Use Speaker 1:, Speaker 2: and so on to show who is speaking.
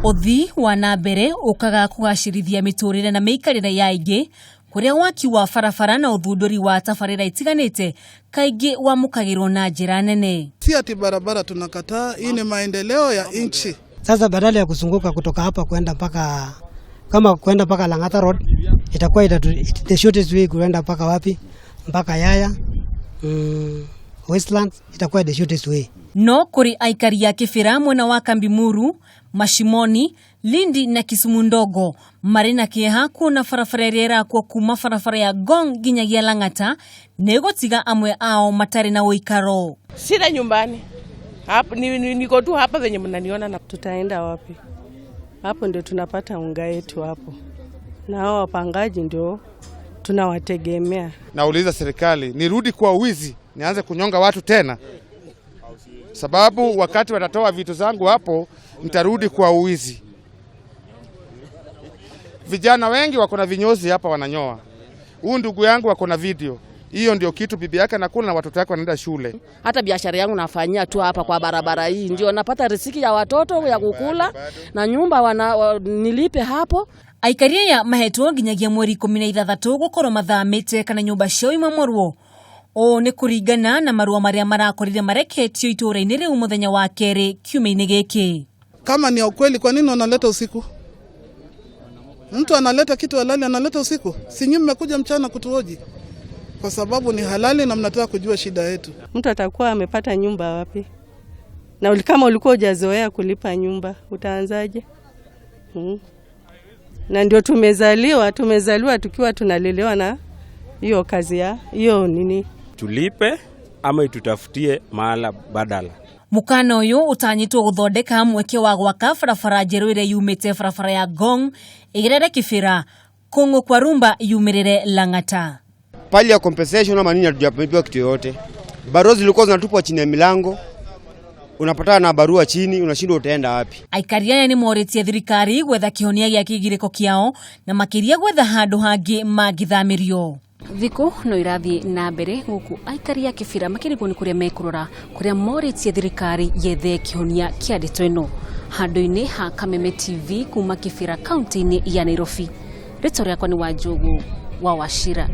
Speaker 1: Uthi wa nambere ukaga kugacirithia miturire na meikarire ya ingi kuria waki wa barabara na uthunduri wa tabarira itiganite kaingi wamukagirwo na njira nene.
Speaker 2: Si ati barabara tunakataa, hii ni maendeleo ya nchi.
Speaker 3: Sasa badala ya kuzunguka kutoka hapa kwenda mpaka kama kwenda mpaka Lang'ata Road itakuwa the shortest way kwenda mpaka wapi? Mpaka Yaya. Westland itakuwa the shortest way.
Speaker 1: No kuri Aikari ya Kibera mwena wa Kambi Muru, Mashimoni, Lindi na Kisumu Ndogo marina kieha kuna barabara iria kwa kuma barabara ya Ngong nginyagia Lang'ata negotiga amwe ao matari na guikara.
Speaker 4: Sina nyumbani. Hapo niko tu hapa venye mnaniona na
Speaker 5: tutaenda wapi? Hapo ndio tunapata unga yetu hapo. Na hao wapangaji ndio tunawategemea.
Speaker 6: Nauliza serikali nirudi kwa wizi, nianze kunyonga watu tena? Sababu wakati watatoa vitu zangu hapo nitarudi kwa uwizi. Vijana wengi wako na vinyozi hapa wananyoa. Huyu ndugu yangu wako na video. Hiyo ndio kitu bibi yake anakula na watoto wake wanaenda shule.
Speaker 4: Hata biashara yangu nafanyia tu hapa kwa barabara hii. Ndio napata riziki ya watoto ya kukula na nyumba nilipe hapo.
Speaker 1: Aikari ya mahetwo nginyagia mweri 16 gukorwo mathamite kana nyumba cio imamorwo. O ni kuringana na marua maria marakorire mareketio itura-ini riu muthenya wa keri kiumia-ini giki.
Speaker 2: Kama ni ukweli, kwa nini wanaleta usiku? Mtu analeta kitu halali analeta usiku. Si nyinyi mmekuja mchana kutuhoji? Kwa sababu ni halali na mnataka kujua shida yetu.
Speaker 5: Mtu atakuwa amepata nyumba wapi? Na kama ulikuwa hujazoea kulipa nyumba, utaanzaje? Na ndio tumezaliwa tukiwa tunalelewa na hiyo kazi ya hiyo nini?
Speaker 7: Tulipe ama itutafutie mahala badala.
Speaker 1: Mukana uyu utanyitwo guthondeka mweke wa gwaka barabara njeru iria yumite barabara ya Ngong igereire Kibera Kongo kwa rumba yumirire Lang'ata.
Speaker 8: Pali ya compensation ama nini hatujapewa kitu yote. Barua zilikuwa zinatupwa chini ya milango. Unapata na barua chini, unashindwa utaenda wapi.
Speaker 1: Aikari ni moritie thirikari gwetha kihonia gya kigiriko kiao na makiria gwetha handu hangi magithamirio. Thiku no irathi na mbere guku Aikari ya Kibera makirigwo ni kuria mekurora kuria moritie thirikari yethe kihonia kia ndeto ino handu-ini ha Kameme TV kuma Kibera kaunti-ini ya Nairobi. Rĩtwa rĩakwa ni Wanjogu wa Wachira.